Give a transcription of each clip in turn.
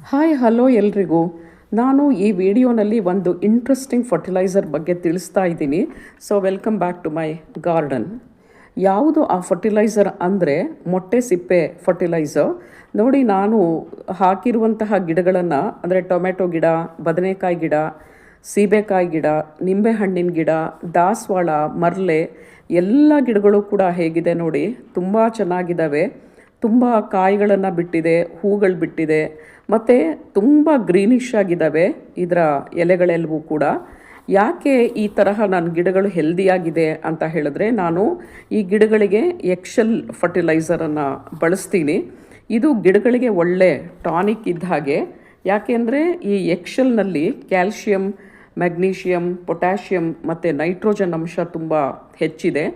Hi hello ಎಲ್ರಿಗೂ. ನಾನು ಈ ವಿಡಿಯೋನಲ್ಲಿ ಒಂದು ಇಂಟ್ರೆಸ್ಟಿಂಗ್ ಫರ್ಟಿಲೈಸರ್ ಬಗ್ಗೆ ತಿಳಿಸ್ತಾ ಇದ್ದೀನಿ. So welcome back to my garden. ಯಾವುದು ಆ ಫರ್ಟಿಲೈಸರ್ ಅಂದರೆ ಮೊಟ್ಟೆ ಸಿಪ್ಪೆ ಫರ್ಟಿಲೈಸರ್. ನೋಡಿ, ನಾನು ಹಾಕಿರುವಂತಹ ಗಿಡಗಳನ್ನು ಅಂದರೆ ಟೊಮೆಟೊ ಗಿಡ, ಬದನೆಕಾಯಿ ಗಿಡ, ಸೀಬೆಕಾಯಿ ಗಿಡ, ನಿಂಬೆಹಣ್ಣಿನ ಗಿಡ, ದಾಸವಾಳ, ಮರಳೆ ಎಲ್ಲ ಗಿಡಗಳು ಕೂಡ ಹೇಗಿದೆ ನೋಡಿ, ತುಂಬ ಚೆನ್ನಾಗಿದ್ದಾವೆ. ತುಂಬ ಕಾಯಿಗಳನ್ನು ಬಿಟ್ಟಿದೆ, ಹೂಗಳು ಬಿಟ್ಟಿದೆ, ಮತ್ತು ತುಂಬ ಗ್ರೀನಿಶ್ ಆಗಿದ್ದಾವೆ ಇದರ ಎಲೆಗಳೆಲ್ಲವೂ ಕೂಡ. ಯಾಕೆ ಈ ತರಹ ನನ್ನ ಗಿಡಗಳು ಹೆಲ್ದಿಯಾಗಿದೆ ಅಂತ ಹೇಳಿದ್ರೆ, ನಾನು ಈ ಗಿಡಗಳಿಗೆ ಎಕ್ಸೆಲ್ ಫರ್ಟಿಲೈಸರನ್ನು ಬಳಸ್ತೀನಿ. ಇದು ಗಿಡಗಳಿಗೆ ಒಳ್ಳೆ ಟಾನಿಕ್ ಇದ್ದ ಹಾಗೆ. ಯಾಕೆಂದರೆ ಈ ಎಕ್ಸೆಲ್ನಲ್ಲಿ ಕ್ಯಾಲ್ಶಿಯಂ, ಮ್ಯಾಗ್ನೀಷಿಯಮ್, ಪೊಟ್ಯಾಷಿಯಮ್ ಮತ್ತು ನೈಟ್ರೋಜನ್ ಅಂಶ ತುಂಬ ಹೆಚ್ಚಿದೆ.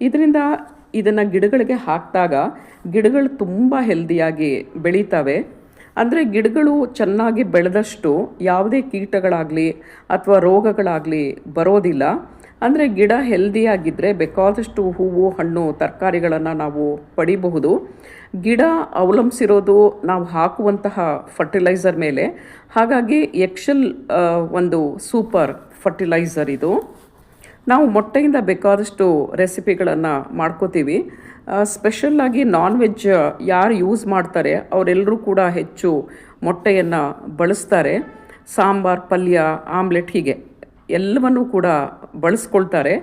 ಇದರಿಂದ ಇದನ್ನು ಗಿಡಗಳಿಗೆ ಹಾಕಿದಾಗ ಗಿಡಗಳು ತುಂಬ ಹೆಲ್ದಿಯಾಗಿ ಬೆಳೀತವೆ. ಅಂದರೆ ಗಿಡಗಳು ಚೆನ್ನಾಗಿ ಬೆಳೆದಷ್ಟು ಯಾವುದೇ ಕೀಟಗಳಾಗಲಿ ಅಥವಾ ರೋಗಗಳಾಗಲಿ ಬರೋದಿಲ್ಲ. ಅಂದರೆ ಗಿಡ ಹೆಲ್ದಿಯಾಗಿದ್ದರೆ ಬೇಕಾದಷ್ಟು ಹೂವು, ಹಣ್ಣು, ತರಕಾರಿಗಳನ್ನು ನಾವು ಪಡಿಬಹುದು. ಗಿಡ ಅವಲಂಬಿಸಿರೋದು ನಾವು ಹಾಕುವಂತಹ ಫರ್ಟಿಲೈಸರ್ ಮೇಲೆ. ಹಾಗಾಗಿ ಎಕ್ಸೆಲ್ ಒಂದು ಸೂಪರ್ ಫರ್ಟಿಲೈಸರ್ ಇದು. ನಾವು ಮೊಟ್ಟೆಯಿಂದ ಬೇಕಾದಷ್ಟು ರೆಸಿಪಿಗಳನ್ನು ಮಾಡ್ಕೋತೀವಿ. ಸ್ಪೆಷಲ್ಲಾಗಿ ನಾನ್ ವೆಜ್ ಯಾರು ಯೂಸ್ ಮಾಡ್ತಾರೆ ಅವರೆಲ್ಲರೂ ಕೂಡ ಹೆಚ್ಚು ಮೊಟ್ಟೆಯನ್ನು ಬಳಸ್ತಾರೆ. ಸಾಂಬಾರು, ಪಲ್ಯ, ಆಮ್ಲೆಟ್ ಹೀಗೆ ಎಲ್ಲವನ್ನೂ ಕೂಡ ಬಳಸ್ಕೊಳ್ತಾರೆ.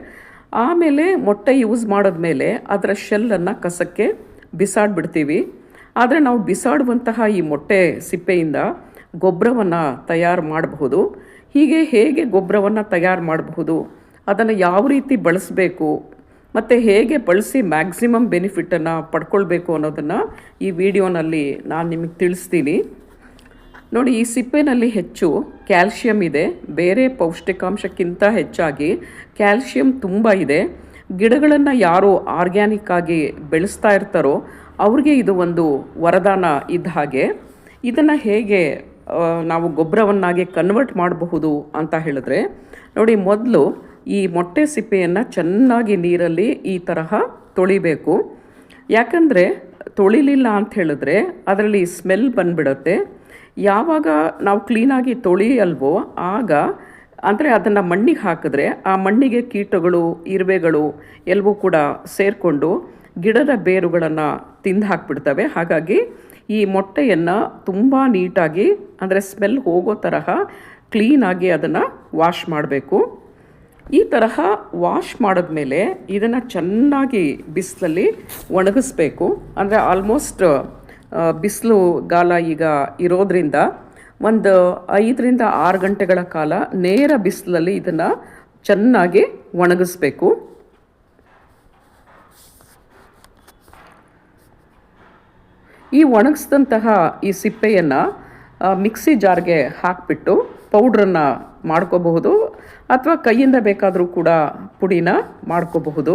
ಆಮೇಲೆ ಮೊಟ್ಟೆ ಯೂಸ್ ಮಾಡಿದ್ಮೇಲೆ ಅದರ ಶೆಲ್ಲನ್ನು ಕಸಕ್ಕೆ ಬಿಸಾಡಿಬಿಡ್ತೀವಿ. ಆದರೆ ನಾವು ಬಿಸಾಡುವಂತಹ ಈ ಮೊಟ್ಟೆ ಸಿಪ್ಪೆಯಿಂದ ಗೊಬ್ಬರವನ್ನು ತಯಾರು ಮಾಡಬಹುದು. ಹೇಗೆ ಗೊಬ್ಬರವನ್ನು ತಯಾರು ಮಾಡಬಹುದು, ಅದನ್ನು ಯಾವ ರೀತಿ ಬಳಸಬೇಕು ಮತ್ತು ಹೇಗೆ ಬಳಸಿ ಮ್ಯಾಕ್ಸಿಮಮ್ ಬೆನಿಫಿಟನ್ನು ಪಡ್ಕೊಳ್ಬೇಕು ಅನ್ನೋದನ್ನು ಈ ವಿಡಿಯೋನಲ್ಲಿ ನಾನು ನಿಮಗೆ ತಿಳಿಸ್ತೀನಿ. ನೋಡಿ, ಈ ಸಿಪ್ಪೆನಲ್ಲಿ ಹೆಚ್ಚು ಕ್ಯಾಲ್ಶಿಯಂ ಇದೆ. ಬೇರೆ ಪೌಷ್ಟಿಕಾಂಶಕ್ಕಿಂತ ಹೆಚ್ಚಾಗಿ ಕ್ಯಾಲ್ಶಿಯಂ ತುಂಬ ಇದೆ. ಗಿಡಗಳನ್ನು ಯಾರು ಆರ್ಗ್ಯಾನಿಕ್ ಆಗಿ ಬೆಳೆಸ್ತಾ ಇರ್ತಾರೋ ಅವ್ರಿಗೆ ಇದು ಒಂದು ವರದಾನ ಇದ್ದ ಹಾಗೆ. ಇದನ್ನು ಹೇಗೆ ನಾವು ಗೊಬ್ಬರವನ್ನಾಗಿ ಕನ್ವರ್ಟ್ ಮಾಡಬಹುದು ಅಂತ ಹೇಳಿದ್ರೆ, ನೋಡಿ, ಮೊದಲು ಈ ಮೊಟ್ಟೆ ಸಿಪ್ಪೆಯನ್ನು ಚೆನ್ನಾಗಿ ನೀರಲ್ಲಿ ಈ ತರಹ ತೊಳಿಬೇಕು. ಯಾಕಂದರೆ ತೊಳಿಲಿಲ್ಲ ಅಂತ ಹೇಳಿದ್ರೆ ಅದರಲ್ಲಿ ಸ್ಮೆಲ್ ಬಂದುಬಿಡುತ್ತೆ. ಯಾವಾಗ ನಾವು ಕ್ಲೀನಾಗಿ ತೊಳಿಯಲ್ವೋ ಆಗ ಅಂದರೆ ಅದನ್ನು ಮಣ್ಣಿಗೆ ಹಾಕಿದ್ರೆ ಆ ಮಣ್ಣಿಗೆ ಕೀಟಗಳು, ಇರುವೆಗಳು ಎಲ್ಲವೂ ಕೂಡ ಸೇರಿಕೊಂಡು ಗಿಡದ ಬೇರುಗಳನ್ನು ತಿಂದು ಹಾಕಿಬಿಡ್ತವೆ. ಹಾಗಾಗಿ ಈ ಮೊಟ್ಟೆಯನ್ನು ತುಂಬ ನೀಟಾಗಿ ಅಂದರೆ ಸ್ಮೆಲ್ ಹೋಗೋ ತರಹ ಕ್ಲೀನಾಗಿ ಅದನ್ನು ವಾಶ್ ಮಾಡಬೇಕು. ಈ ತರಹ ವಾಶ್ ಮಾಡಿದ್ಮೇಲೆ ಇದನ್ನು ಚೆನ್ನಾಗಿ ಬಿಸಿಲಲ್ಲಿ ಒಣಗಿಸ್ಬೇಕು. ಅಂದರೆ ಆಲ್ಮೋಸ್ಟ್ ಬಿಸಿಲುಗಾಲ ಈಗ ಇರೋದ್ರಿಂದ ಒಂದು 5ರಿಂದ 6 ಗಂಟೆಗಳ ಕಾಲ ನೇರ ಬಿಸಿಲಲ್ಲಿ ಇದನ್ನು ಚೆನ್ನಾಗಿ ಒಣಗಿಸ್ಬೇಕು. ಈ ಒಣಗಿಸಿದಂತಹ ಈ ಸಿಪ್ಪೆಯನ್ನು ಮಿಕ್ಸಿ ಜಾರ್ಗೆ ಹಾಕಿಬಿಟ್ಟು ಪೌಡ್ರನ್ನು ಮಾಡ್ಕೋಬಹುದು, ಅಥವಾ ಕೈಯಿಂದ ಬೇಕಾದರೂ ಕೂಡ ಪುಡಿನ ಮಾಡ್ಕೋಬಹುದು.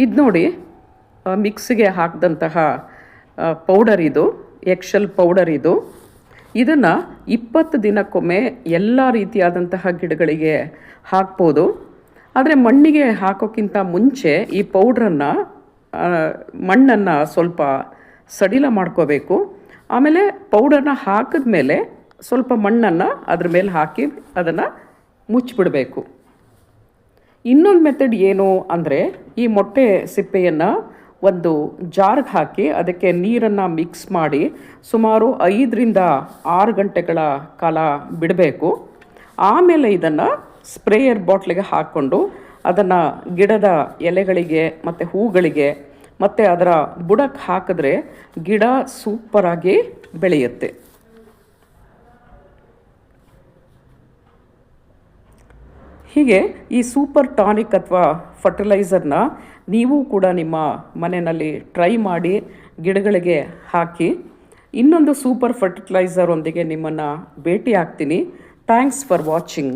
ಇದು ನೋಡಿ, ಮಿಕ್ಸಿಗೆ ಹಾಕಿದಂತಹ ಪೌಡರ್ ಇದು, ಎಕ್ಸೆಲ್ ಪೌಡರ್ ಇದು. ಇದನ್ನು 20 ದಿನಕ್ಕೊಮ್ಮೆ ಎಲ್ಲ ರೀತಿಯಾದಂತಹ ಗಿಡಗಳಿಗೆ ಹಾಕ್ಬೋದು. ಆದರೆ ಮಣ್ಣಿಗೆ ಹಾಕೋಕ್ಕಿಂತ ಮುಂಚೆ ಈ ಪೌಡ್ರನ್ನು ಮಣ್ಣನ್ನು ಸ್ವಲ್ಪ ಸಡಿಲ ಮಾಡ್ಕೋಬೇಕು. ಆಮೇಲೆ ಪೌಡರ್ನ ಹಾಕಿದ್ಮೇಲೆ ಸ್ವಲ್ಪ ಮಣ್ಣನ್ನು ಅದ್ರ ಮೇಲೆ ಹಾಕಿ ಅದನ್ನು ಮುಚ್ಚಿಬಿಡಬೇಕು. ಇನ್ನೊಂದು ಮೆಥಡ್ ಏನು ಅಂದರೆ, ಈ ಮೊಟ್ಟೆ ಸಿಪ್ಪೆಯನ್ನು ಒಂದು ಜಾರ್ಗೆ ಹಾಕಿ ಅದಕ್ಕೆ ನೀರನ್ನು ಮಿಕ್ಸ್ ಮಾಡಿ ಸುಮಾರು 5ರಿಂದ 6 ಗಂಟೆಗಳ ಕಾಲ ಬಿಡಬೇಕು. ಆಮೇಲೆ ಇದನ್ನು ಸ್ಪ್ರೇಯರ್ ಬಾಟ್ಲಿಗೆ ಹಾಕ್ಕೊಂಡು ಅದನ್ನು ಗಿಡದ ಎಲೆಗಳಿಗೆ ಮತ್ತು ಹೂಗಳಿಗೆ ಮತ್ತು ಅದರ ಬುಡಕ್ಕೆ ಹಾಕಿದ್ರೆ ಗಿಡ ಸೂಪರಾಗಿ ಬೆಳೆಯುತ್ತೆ. ಹೀಗೆ ಈ ಸೂಪರ್ ಟಾನಿಕ್ ಅಥವಾ ಫರ್ಟಿಲೈಸರ್ನ ನೀವು ಕೂಡ ನಿಮ್ಮ ಮನೆಯಲ್ಲಿ ಟ್ರೈ ಮಾಡಿ ಗಿಡಗಳಿಗೆ ಹಾಕಿ. ಇನ್ನೊಂದು ಸೂಪರ್ ಫರ್ಟಿಲೈಸರ್ ಒಂದಿಗೆ ನಿಮ್ಮನ್ನು ಭೇಟಿ ಆಗ್ತೀನಿ. Thanks for watching.